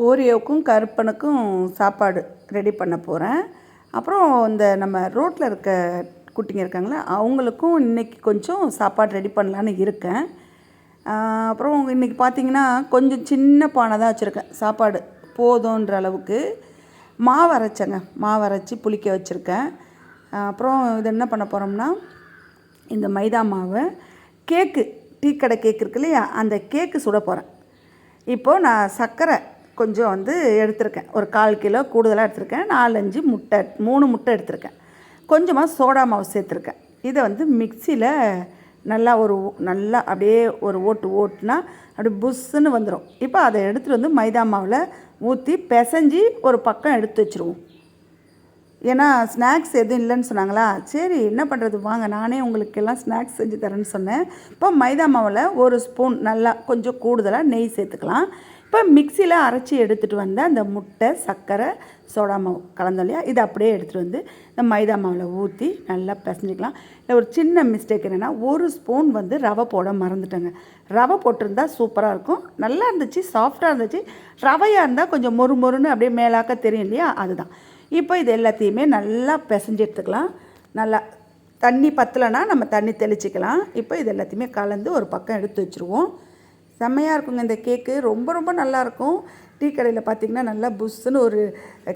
ஓரியோவுக்கும் கருப்பனுக்கும் சாப்பாடு ரெடி பண்ண போகிறேன். அப்புறம் இந்த நம்ம ரோட்டில் இருக்க குட்டிங்க இருக்காங்களே அவங்களுக்கும் இன்றைக்கி கொஞ்சம் சாப்பாடு ரெடி பண்ணலான்னு இருக்கேன். அப்புறம் இன்றைக்கி பார்த்திங்கன்னா கொஞ்சம் சின்ன பானை தான் வச்சுருக்கேன். சாப்பாடு போதுன்ற அளவுக்கு மாவு அரைச்சேங்க. மாவு அரைச்சி புளிக்க வச்சுருக்கேன். அப்புறம் இது என்ன பண்ண போகிறோம்னா, இந்த மைதா மாவை கேக்கு, டீ கடை கேக்கு இருக்கு இல்லையா, அந்த கேக்கு சுட போகிறேன். இப்போது நான் சர்க்கரை கொஞ்சம் எடுத்திருக்கேன். ஒரு 1/4 கிலோ கூடுதலாக எடுத்திருக்கேன். 4-5 முட்டை, 3 முட்டை எடுத்திருக்கேன். கொஞ்சமாக சோடா மாவு சேர்த்துருக்கேன். இதை மிக்சியில் நல்லா அப்படியே ஒரு ஓட்டுனா அப்படி புஷ்ஷுன்னு வந்துடும். இப்போ அதை எடுத்துகிட்டு மைதா மாவில் ஊற்றி பிசைஞ்சி ஒரு பக்கம் எடுத்து வச்சுருவோம். ஏன்னா ஸ்நாக்ஸ் எதுவும் இல்லைன்னு சொன்னாங்களா, சரி என்ன பண்ணுறது வாங்க, நானே உங்களுக்கெல்லாம் ஸ்நாக்ஸ் செஞ்சு தரேன்னு சொன்னேன். இப்போ மைதா மாவில் 1 ஸ்பூன் நல்லா கொஞ்சம் கூடுதலாக நெய் சேர்த்துக்கலாம். இப்போ மிக்சியில் அரைச்சி எடுத்துகிட்டு வந்த அந்த முட்டை, சர்க்கரை, சோடா மாவு கலந்தோம் இல்லையா, இதை அப்படியே எடுத்துகிட்டு இந்த மைதா மாவில் ஊற்றி நல்லா பிசைஞ்சிக்கலாம். இல்லை ஒரு சின்ன மிஸ்டேக் என்னென்னா, 1 ஸ்பூன் ரவை போட மறந்துட்டேங்க. ரவை போட்டிருந்தா சூப்பராக இருக்கும், நல்லா இருந்துச்சு, சாஃப்டாக இருந்துச்சு. ரவையாக இருந்தால் கொஞ்சம் மொறுன்னு அப்படியே மேலாக்க தெரியும் இல்லையா, அதுதான். இப்போ இது எல்லாத்தையுமே நல்லா பிசைஞ்சு எடுத்துக்கலாம். நல்லா தண்ணி பத்தலைன்னா நம்ம தண்ணி தெளிச்சிக்கலாம். இப்போ இது எல்லாத்தையுமே கலந்து ஒரு பக்கம் எடுத்து வச்சுருவோம். செம்மையாக இருக்குங்க இந்த கேக்கு, ரொம்ப நல்லாயிருக்கும். டீ கடையில் பார்த்திங்கன்னா நல்லா புஷ்ஷுன்னு ஒரு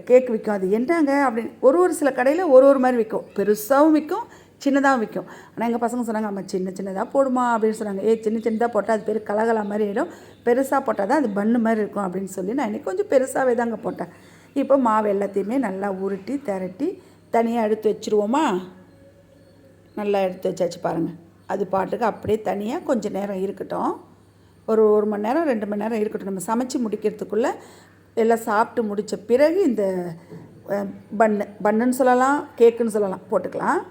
கேக் விற்கும். அது என்னங்க அப்படின்னு ஒரு சில கடையில் ஒரு மாதிரி விற்கும். பெருசாகவும் விற்கும், சின்னதாகவும் விற்கும். ஆனால் எங்கள் பசங்க சொன்னாங்க, அம்மா சின்னதாக போடுமா அப்படின்னு சொன்னாங்க. சின்னதாக போட்டால் அது பேர் கலகலா மாதிரி ஆகிடும், பெருசாக போட்டால் தான் அது பன்னு மாதிரி இருக்கும் அப்படின்னு சொல்லி நான் இன்றைக்கி கொஞ்சம் பெருசாகவே தாங்க போட்டேன். இப்போ மாவு எல்லாத்தையுமே நல்லா உருட்டி திரட்டி தனியாக எடுத்து வச்சுருவோமா. நல்லா எடுத்து வச்சாச்சு பாருங்கள். அது பாட்டுக்கு அப்படியே தனியாக கொஞ்சம் நேரம் இருக்கட்டும். ஒரு 1 மணி நேரம் 2 மணி நேரம் இருக்கட்டும். நம்ம சமைச்சு முடிக்கிறதுக்குள்ளே எல்லாம் சாப்பிட்டு முடித்த பிறகு இந்த பன்னுன்னு சொல்லலாம், கேக்குன்னு சொல்லலாம், போட்டுக்கலாம்.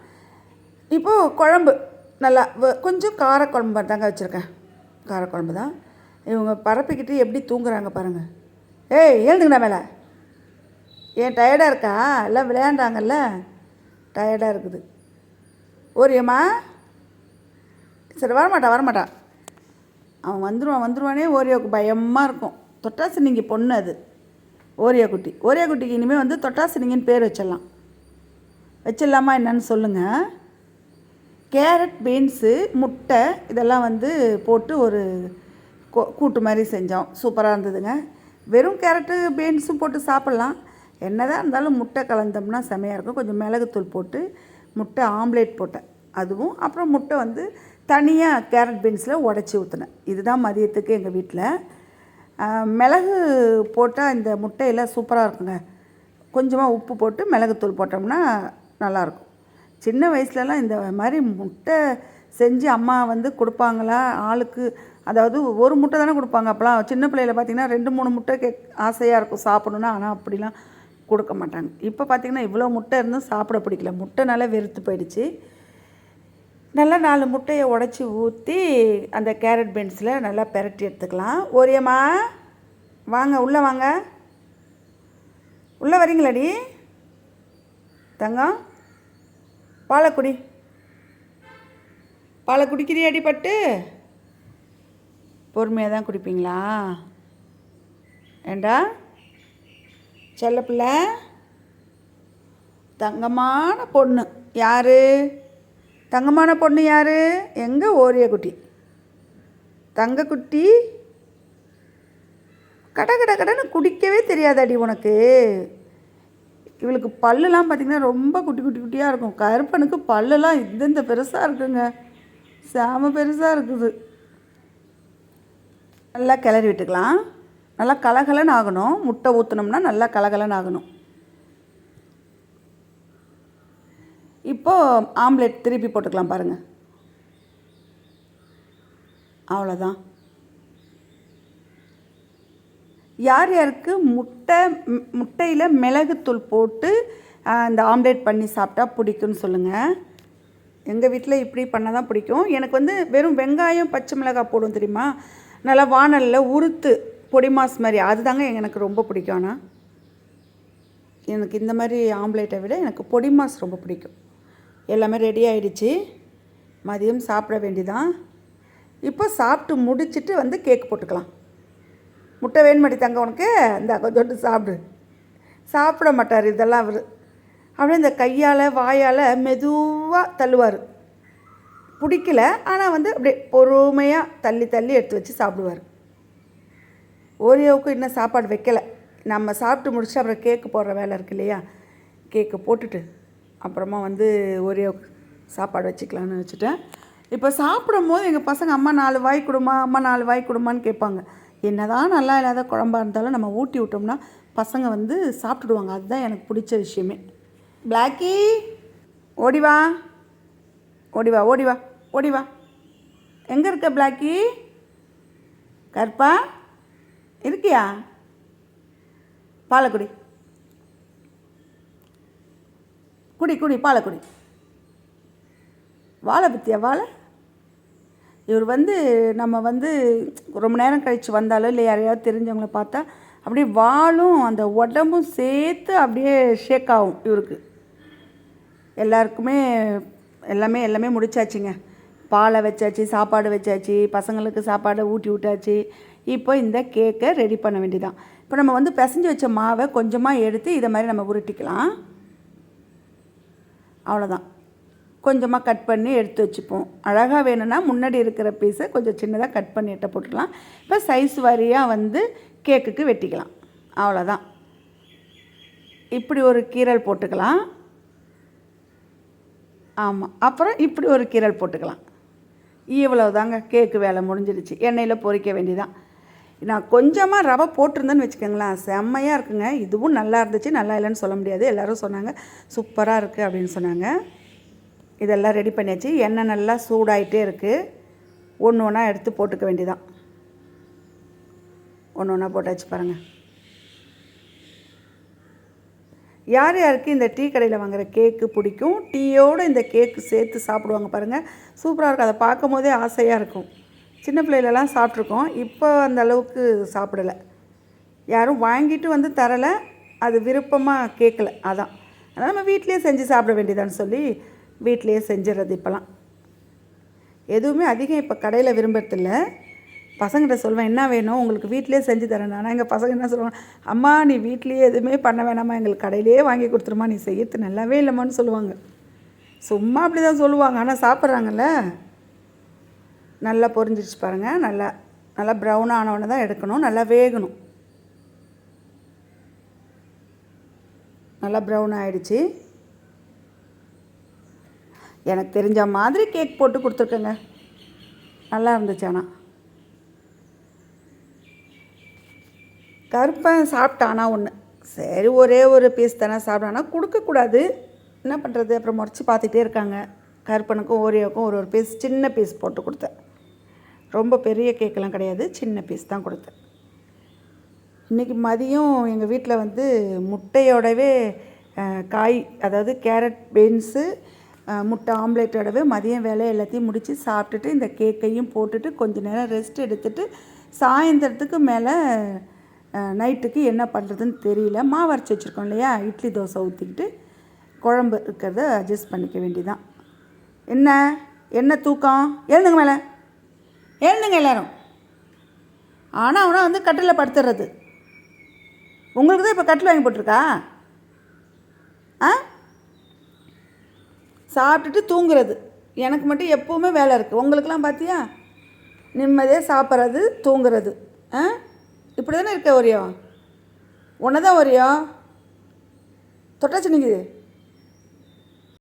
இப்போது குழம்பு நல்லா கொஞ்சம் காரக்குழம்பு தாங்க வச்சுருக்கேன். காரக்குழம்பு தான். இவங்க பரப்பிக்கிட்டு எப்படி தூங்குறாங்க பாருங்கள். எழுதுங்கண்ணா மேலே. ஏன் டயர்டாக இருக்கா? எல்லாம் விளையாண்டாங்கல்ல, டயர்டாக இருக்குது. ஓரியம்மா சரி வரமாட்டான். அவன் வந்துடுவானே. ஓரியோவுக்கு பயமாக இருக்கும். தொட்டாசினிங்கி பொண்ணு அது, ஓரியோ குட்டிக்கு இனிமேல் தொட்டாசினிங்கின்னு பேர் வச்சிடலாமா என்னன்னு சொல்லுங்கள். கேரட், பீன்ஸு, முட்டை இதெல்லாம் போட்டு ஒரு கூட்டு மாதிரி செஞ்சோம். சூப்பராக இருந்ததுங்க. வெறும் கேரட்டு பீன்ஸும் போட்டு சாப்பிட்லாம். என்னதான் இருந்தாலும் முட்டை கலந்தோம்னா செமையாக இருக்கும். கொஞ்சம் மிளகுத்தூள் போட்டு முட்டை ஆம்லேட் போட்டேன், அதுவும். அப்புறம் முட்டை தனியாக கேரட் பீன்ஸில் உடச்சி ஊற்றினேன். இதுதான் மதியத்துக்கு எங்கள் வீட்டில். மிளகு போட்டால் இந்த முட்டையில் சூப்பராக இருக்குங்க. கொஞ்சமாக உப்பு போட்டு மிளகுத்தூள் போட்டோம்னா நல்லாயிருக்கும். சின்ன வயசுலலாம் இந்த மாதிரி முட்டை செஞ்சு அம்மா கொடுப்பாங்களா ஆளுக்கு, அதாவது ஒரு முட்டை தானே கொடுப்பாங்க அப்போலாம். சின்ன பிள்ளையில் பார்த்திங்கன்னா 2-3 முட்டை ஆசையாக இருக்கும் சாப்பிடணுன்னா. ஆனால் அப்படிலாம் கொடுக்க மாட்டாங்க. இப்போ பார்த்திங்கன்னா இவ்வளோ முட்டை இருந்தும் சாப்பிட பிடிக்கல. முட்டை நல்லா வெறுத்து போயிடுச்சு. நல்லா 4 முட்டையை உடச்சி ஊற்றி அந்த கேரட் பீன்ஸில் நல்லா பெரட்டி எடுத்துக்கலாம். ஓரியம்மா வாங்க, உள்ளே வாங்க. உள்ளே வரீங்களாடி தங்கம்? பாலை குடிக்கிறியாடி பட்டு? பொறுமையாக தான் குடிப்பீங்களா? ஏண்டா செல்லப்பிள்ளை, தங்கமான பொண்ணு யார்? தங்கமான பொண்ணு யார்? எங்கள் ஓரிய குட்டி, தங்கக்குட்டி. கடன்னு குடிக்கவே தெரியாதாடி உனக்கு? இவளுக்கு பல்லுலாம் பார்த்திங்கன்னா ரொம்ப குட்டியாக இருக்கும். கருப்பனுக்கு பல்லுலாம் இந்த பெருசாக இருக்குங்க, செம பெருசாக இருக்குது. நல்லா கிளறி விட்டுக்கலாம். நல்லா கலகலன்னு ஆகணும். முட்டை ஊற்றினோம்னா நல்லா கலகலன்னு ஆகணும். இப்போது ஆம்லேட் திருப்பி போட்டுக்கலாம் பாருங்கள். அவ்வளோதான். யாருக்கு முட்டையில் மிளகுத்தூள் போட்டு இந்த ஆம்லேட் பண்ணி சாப்பிட்டா பிடிக்கும்னு சொல்லுங்கள். எங்கள் வீட்டில் இப்படி பண்ணால் தான் பிடிக்கும். எனக்கு வெறும் வெங்காயம், பச்சை மிளகாய் போடும் தெரியுமா, நல்லா வானலில் உறுத்து பொடி மாஸ் மாதிரி, அதுதாங்க எனக்கு ரொம்ப பிடிக்கும். ஆனால் எனக்கு இந்த மாதிரி ஆம்லேட்டை விட எனக்கு பொடி மாஸ் ரொம்ப பிடிக்கும். எல்லாமே ரெடி ஆகிடுச்சு. மதியம் சாப்பிட வேண்டிதான். இப்போ சாப்பிட்டு முடிச்சுட்டு கேக் போட்டுக்கலாம். முட்டை வேணுமாடி தங்க உனக்கு, இந்த கொஞ்சோண்டு சாப்பிடு. சாப்பிட மாட்டார் இதெல்லாம் அவர். அப்படியே இந்த கையால் வாயால் மெதுவாக தள்ளுவார். பிடிக்கல, ஆனால் வந்து அப்படியே பொறுமையாக தள்ளி தள்ளி எடுத்து வச்சு சாப்பிடுவார். ஓரியோவுக்கு இன்னும் சாப்பாடு வைக்கலை. நம்ம சாப்பிட்டு முடிச்சுட்டு அப்புறம் கேக்கு போடுற வேலை இருக்கு இல்லையா, கேக்கு போட்டுட்டு அப்புறமா வந்து ஓரியோவுக்கு சாப்பாடு வச்சுக்கலான்னு வச்சுட்டேன். இப்போ சாப்பிடும் போது எங்கள் பசங்க அம்மா 4 வாய் கொடுமா, அம்மா 4 வாய் கொடுமான்னு கேட்பாங்க. என்ன தான் நல்லா இல்லாத குழம்பா இருந்தாலும் நம்ம ஊட்டி விட்டோம்னா பசங்க வந்து சாப்பிட்டுடுவாங்க. அதுதான் எனக்கு பிடிச்ச விஷயமே. பிளாக்கி ஓடிவா, ஓடிவா, ஓடிவா, ஓடிவா. எங்கே இருக்க பிளாக்கி? கற்பா இருக்கியா? பாலை குடி, குடி குடி, பாலை குடி. வாழை பற்றியா வாழை? இவர் வந்து நம்ம வந்து ரொம்ப நேரம் கழித்து வந்தாலும் இல்லை யாரையாவது தெரிஞ்சவங்கள பார்த்தா அப்படியே வாழும் அந்த உடம்பும் சேர்த்து அப்படியே ஷேக் ஆகும் இவருக்கு. எல்லாருக்குமே எல்லாமே முடிச்சாச்சுங்க. பாலை வச்சாச்சு, சாப்பாடு வச்சாச்சு, பசங்களுக்கு சாப்பாடை ஊட்டி விட்டாச்சு. இப்போ இந்த கேக்கை ரெடி பண்ண வேண்டியதான். இப்போ நம்ம வந்து பிசைஞ்சு வச்ச மாவை கொஞ்சமாக எடுத்து இதை மாதிரி நம்ம உருட்டிக்கலாம். அவ்வளோதான். கொஞ்சமாக கட் பண்ணி எடுத்து வச்சுப்போம். அழகாக வேணும்னா முன்னாடி இருக்கிற பீஸை கொஞ்சம் சின்னதாக கட் பண்ணி எட்ட போட்டுக்கலாம். இப்போ சைஸ் வாரியாக வந்து கேக்குக்கு வெட்டிக்கலாம். அவ்வளோதான். இப்படி ஒரு கீரல் போட்டுக்கலாம். ஆமாம், அப்புறம் இப்படி ஒரு கீரல் போட்டுக்கலாம். இவ்வளவு தாங்க, கேக்கு வேலை முடிஞ்சிடுச்சு. எண்ணெயில் பொரிக்க வேண்டியதான். நான் கொஞ்சமாக ரவை போட்டிருந்தேன்னு வச்சுக்கோங்களேன், செம்மையாக இருக்குங்க. இதுவும் நல்லா இருந்துச்சு, நல்லா இல்லைன்னு சொல்ல முடியாது. எல்லோரும் சொன்னாங்க சூப்பராக இருக்குது அப்படின்னு சொன்னாங்க. இதெல்லாம் ரெடி பண்ணியாச்சு. எண்ணெய் நல்லா சூடாகிட்டே இருக்குது. ஒன்று ஒன்றா எடுத்து போட்டுக்க வேண்டியதான். ஒன்று ஒன்றா போட்டாச்சு பாருங்கள். யார் யாருக்கு இந்த டீ கடையில் வாங்குகிற கேக்கு பிடிக்கும், டீயோடு இந்த கேக்கு சேர்த்து சாப்பிடுவாங்க பாருங்கள், சூப்பராக இருக்கும். அதை பார்க்கும் போதே ஆசையாக இருக்கும். சின்ன பிள்ளைகளெல்லாம் சாப்பிட்ருக்கோம், இப்போ அந்த அளவுக்கு சாப்பிடலை. யாரும் வாங்கிட்டு வந்து தரலை, அது விருப்பமாக கேட்கல. அதான் அதனால் நம்ம வீட்டிலையே செஞ்சு சாப்பிட வேண்டியதான்னு சொல்லி வீட்டிலையே செஞ்சிடறது. இப்போலாம் எதுவுமே அதிகம் இப்போ கடையில் விரும்புறதில்ல. பசங்கிட்ட சொல்வேன், என்ன வேணும் உங்களுக்கு வீட்டிலே செஞ்சு தரேன். ஆனால் எங்கள் பசங்க என்ன சொல்லுவாங்க, அம்மா நீ வீட்லேயே எதுவுமே பண்ண வேணாம்மா, எங்களுக்கு கடையிலே வாங்கி கொடுத்துருமா, நீ செய்யறது நல்லாவே இல்லைம்மான்னு சொல்லுவாங்க. சும்மா அப்படி தான் சொல்லுவாங்க, ஆனால் சாப்பிட்றாங்கல்ல. நல்லா பொரிஞ்சிடுச்சு பாருங்கள். நல்லா நல்லா ப்ரௌன் ஆனவொன்னே தான் எடுக்கணும். நல்லா வேகணும். நல்லா ப்ரௌன் ஆகிடுச்சு. எனக்கு தெரிஞ்ச மாதிரி கேக் போட்டு கொடுத்துருக்கேங்க. நல்லா இருந்துச்சு. ஆனால் கருப்பன் சாப்பிட்டானா ஒன்று, சரி ஒரே ஒரு பீஸ் தானே சாப்பிட்டானா, கொடுக்கக்கூடாது, என்ன பண்ணுறது. அப்புறம் முறைச்சி பார்த்துட்டே இருக்காங்க. கருப்பனுக்கும் ஓரியோக்கும் ஒரு பீஸ், சின்ன பீஸ் போட்டு கொடுத்தேன். ரொம்ப பெரிய கேக்கெல்லாம் கிடையாது, சின்ன பீஸ் தான் கொடுத்தேன். இன்றைக்கி மதியம் எங்கள் வீட்டில் வந்து முட்டையோடவே காய், அதாவது கேரட் பீன்ஸு முட்டை ஆம்லேட்டோடவே மதியம் வேலை எல்லாத்தையும் முடித்து சாப்பிட்டுட்டு இந்த கேக்கையும் போட்டுட்டு கொஞ்சம் நேரம் ரெஸ்ட் எடுத்துகிட்டு சாயந்தரத்துக்கு மேலே நைட்டுக்கு என்ன பண்ணுறதுன்னு தெரியல. மாவு அரைச்சி வச்சுருக்கோம் இல்லையா, இட்லி தோசை ஊற்றிக்கிட்டு குழம்பு இருக்கிறத அட்ஜஸ்ட் பண்ணிக்க வேண்டியதான். என்ன தூக்கம், எழுந்துங்க மேலே, எழுந்துங்க எல்லோரும். ஆனால் அவனை வந்து கட்டிலில் படுத்துடுறது. உங்களுக்கு தான் இப்போ கட்டில் வாங்கி போட்டிருக்கா? சாப்பிட்டுட்டு தூங்குறது. எனக்கு மட்டும் எப்போவுமே வேலை இருக்குது. உங்களுக்கெல்லாம் பார்த்தியா, நிம்மதியாக சாப்பிட்றது, தூங்குறது. இப்படி தானே இருக்க ஓரியோ? ஒன்று தான் ஓரியோ தொட்டாச்சு நிற்குது.